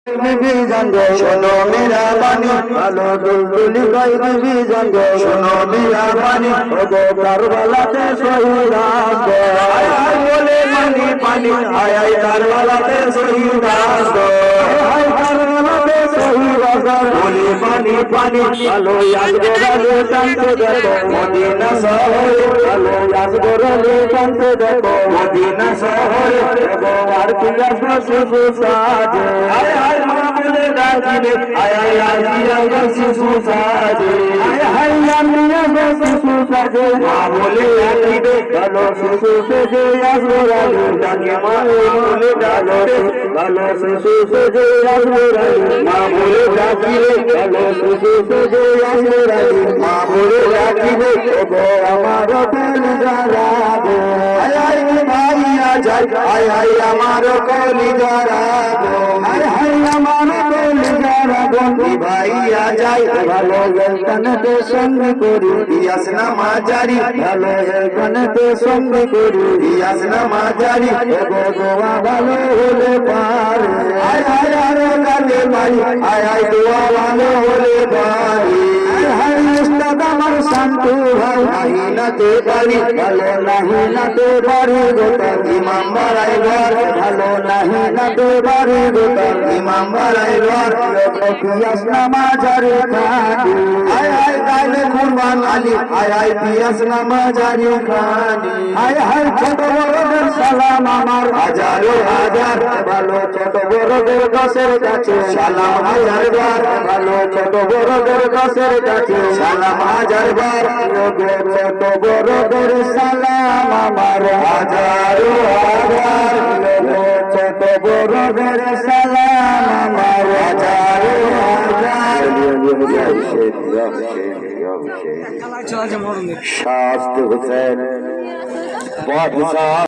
बीबी जान गो सुनो मेरा बानी ভালো দুলদুলি কই बीबी जान गो सुनो मेरा बानी ও গো কারবালাতে শহীদ আসবে আয় আয় বলে পানি পানি আয় আয় কারবালাতে শহীদ আসবে আয় কারবালাতে শহীদ আসবে বলে পানি পানি ভালো আসবে ভালো কানতে দেখো মদিনা শহরে ভালো আসবে ভালো কানতে দেখো মদিনা শহরে গো আর কি আসবে শিশু সাজে আয় আয় মামুলে ডাকিবে আয় আয় আজিয়া শিশু সাজে আয় আয় আমিয়া শিশু সাজে মামুলে ডাকিবে ভালো শিশু সাজে আসবে রানী ডাকে মামুলে ডাকে ভালো শিশু সাজে আসবে রানী মামুলে ডাকিবে ভালো শিশু সাজে আসবে রানী মামুলে ডাকিবে গো আমার কলি জারাগো আয় আয় ভাইয়া যাই আয় আয় আমার কলি জারাগো আয় আয় আমার কলি জারাগো ভাইয়া যাই ভালো গলতনতে সঙ্গ করি দিয়াস নামাজ জারি ভালো গলতনতে সঙ্গ করি দিয়াস নামাজ জারি গো গোয়া ভালো হলে পারে আয় আয় আরে কালে ভাই আয় আয় দোয়া ভালো হলে পারে আয় আয় উস্তাদ আমার শান্তু ভাই নাহি নাতে পারি ভালো নাহি নাতে পারি গোটা ইমাম বাড়াই ঘর ভালো নাহি নাতে পারি গোটা ইমাম বাড়াই ঘর পিয়াস নামাজ জারি খানি আয় আয় গাইলে কুরবান আলী আয় আয় পিয়াস নামাজ জারি খানি আয় আয় ছোট বড়দের সালাম আমার হাজারো হাজার ভালো ছোট বড়দের গাছের কাছে সালাম হাজার বার ভালো ছোট বড়দের গাছের কাছে সালাম হাজার বার ছোট বড়দের সালাম আমার হাজারো হাজার ছোট বড়দের সালাম আমার হাজারো হাজার শাস্ত হোসেন